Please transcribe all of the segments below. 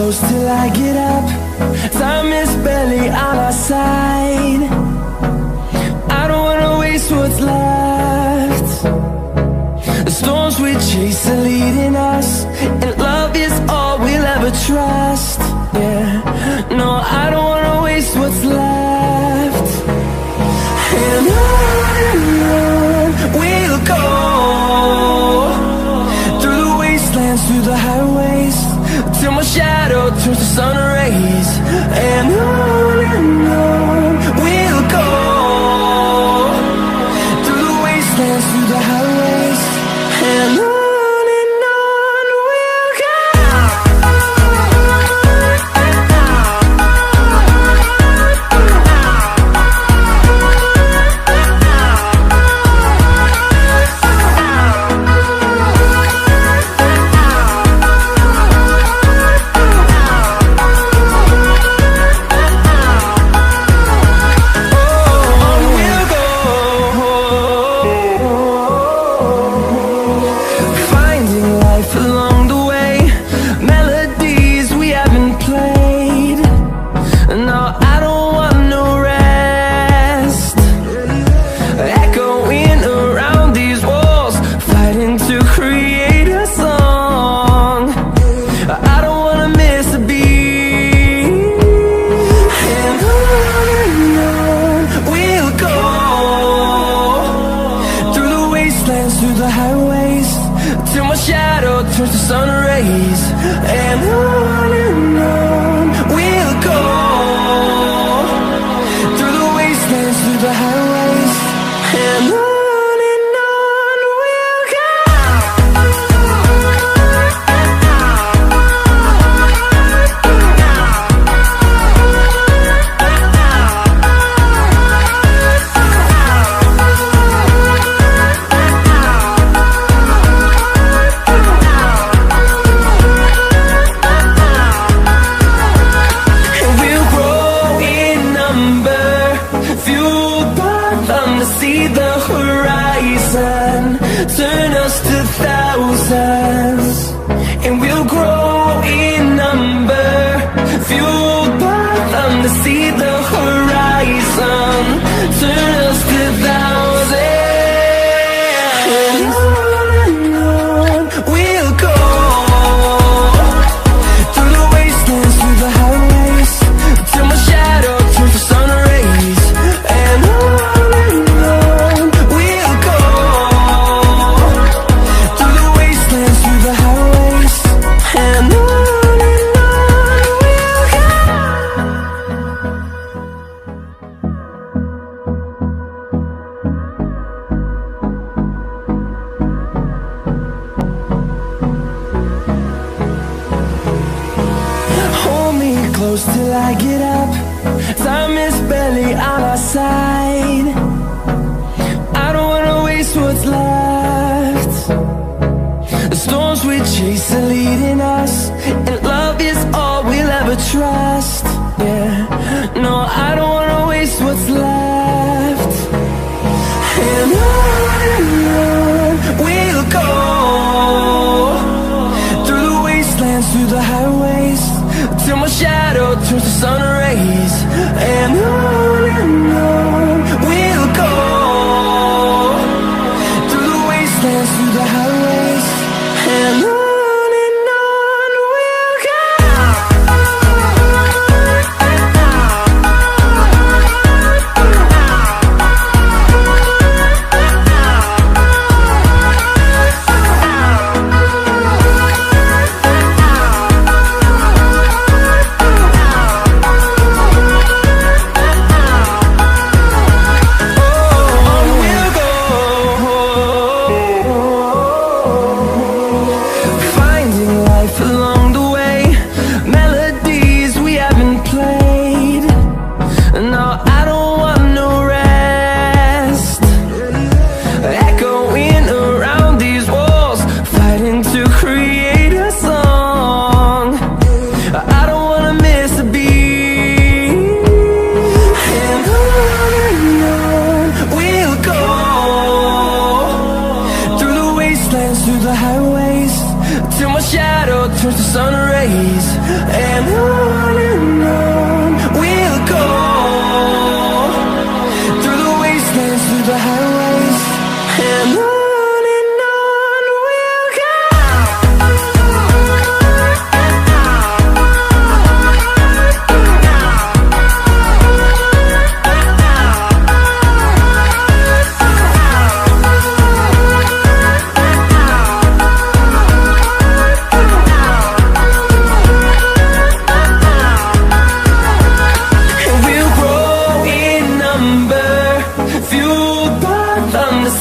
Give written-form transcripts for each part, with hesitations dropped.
close till I get up. Time is barely on our side. I don't wanna waste what's left. The storms we chase are leading us, and love is all we'll ever trust. Yeah, no, I don't wanna waste what's left. And on we'll go, through the wastelands, through the highways, till my shadow turns to sun rays. And on we'll go, through the wastelands, through the highways, and on we'll go. Through the highways, till my shadow turns to sun rays. And on we'll go, through the wastelands, through the highways, and on we'll go. See the horizon, turn us to thousands, and we'll grow in number, fueled by them to see the horizon, turn us to thousands. And on we'll go, through the wastelands, through the highways, till my shadow turns to sun rays. And close till I get up. Time is barely on our side. I don't wanna waste what's left. The storms we chase are leading us, and love is all we'll ever trust. Yeah, no, I don't wanna waste what's left. And on we'll go, through the wastelands, through the highways, till my shadow turns to sun rays. And on we'll go, through the wastelands, through the highways, and on we'll go. rays. And on we'll go, through the wastelands, through the highways. And on we'll go.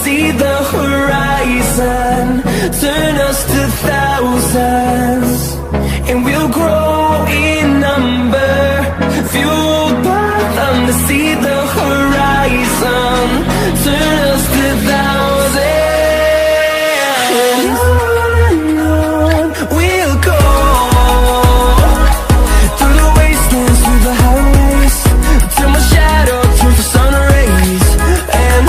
See the horizon, turn us to thousands, and we'll grow in number, fueled by them to see the horizon, turn us to thousands, and on we'll go, through the wastelands, through the highways, till my shadow turns to sun rays. And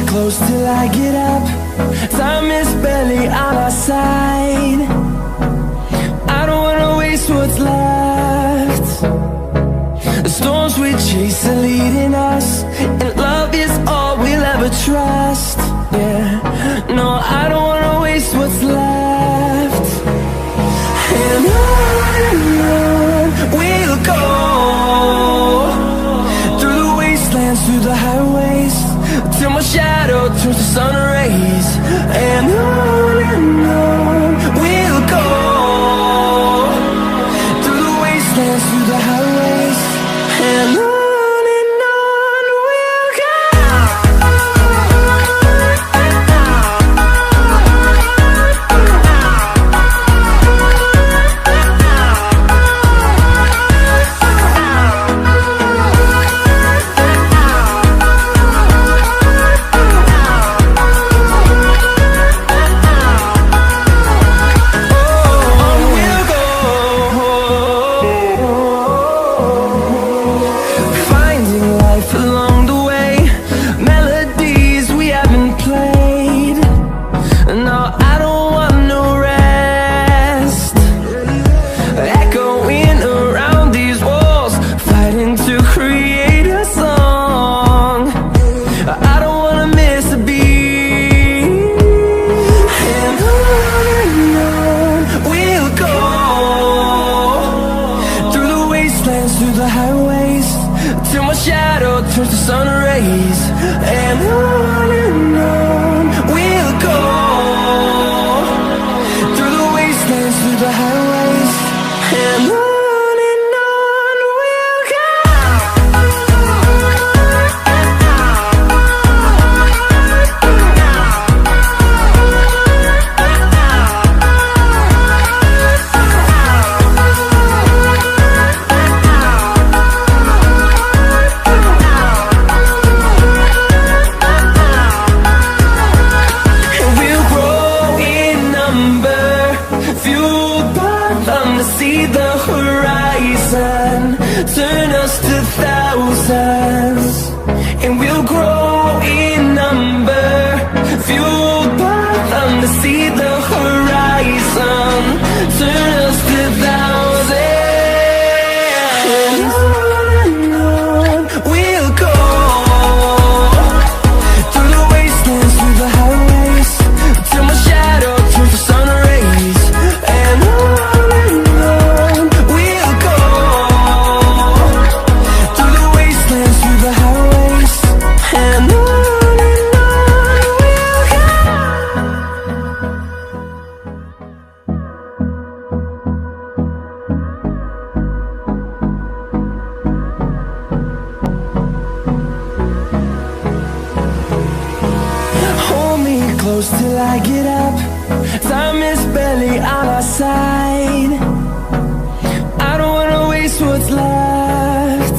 close till I get up. Time is barely on our side. I don't wanna waste what's left. The storms we chase are leading us, and love is all we'll ever trust. Yeah, no, I don't wanna waste what's left. And on we'll go, through the wastelands, through the highways, till my shadow turns to sun rays. And on we'll go, through the wastelands, through the highways. And on we'll go. Through the highways, till my shadow turns to sun rays. And on we'll go, through the wastelands, through the highways. And on we'll go. See the horizon, turn us to thousands, and we'll grow in number, fueled by them to see the horizon, turn us to thousands. And on we'll go, through the wastelands, through the highways, till my shadow turns to sun rays. And close till I get up. Time is barely on our side. I don't wanna waste what's left.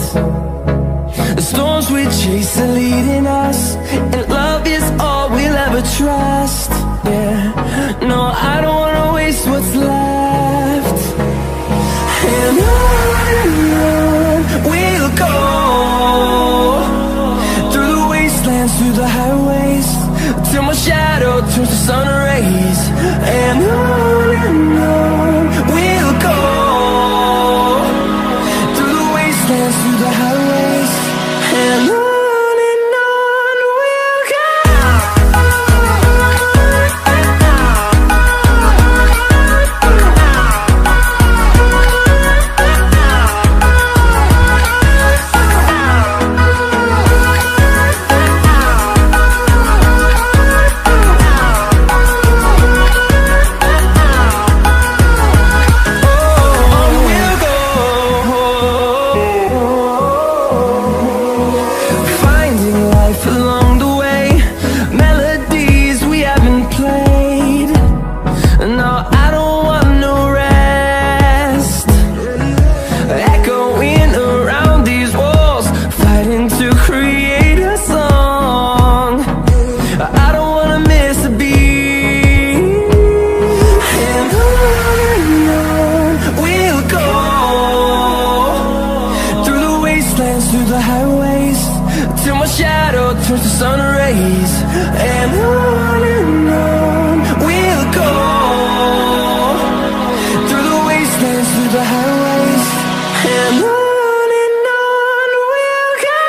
The The storms we chase are leading us, and love is all we'll ever trust. Yeah, no, I don't wanna waste what's left. And on we'll go, through the wastelands, through the highways, till my shadow turns to sun rays. And on we'll go, through the wastelands, through the highways, and on we'll go. Through the highways, till my shadow turns to sun rays. And on we'll go, through the wastelands, through the highways, and on we'll go.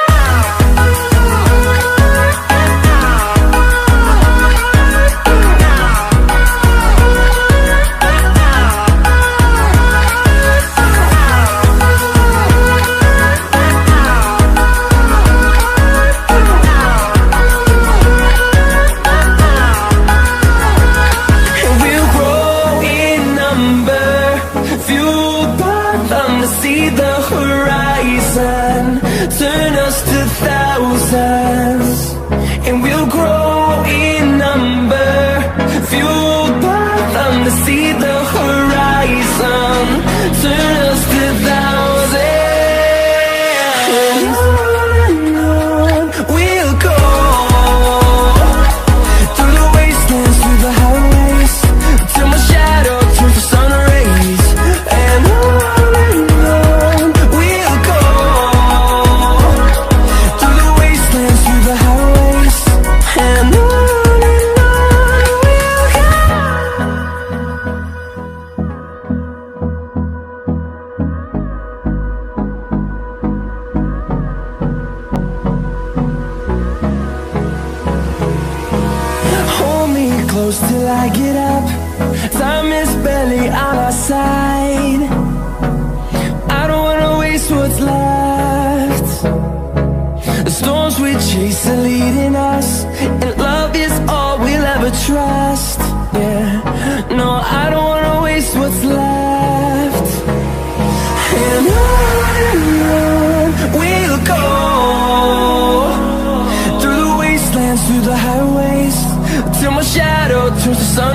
See the horizon, turn us to thousands, and we'll grow in number, fueled by them. To see the horizon, turn us to thousands, and on we'll go, through the wastelands, through the highways, till my shadow turns to sun rays. And close till I get up, time is barely on our side. I don't wanna waste what's left. The storms we chase are leading us, and love is all we'll ever trust. Yeah, no, I don't wanna waste what's left. And on we'll go, through the wastelands, through the highways, till my shadow turns to sun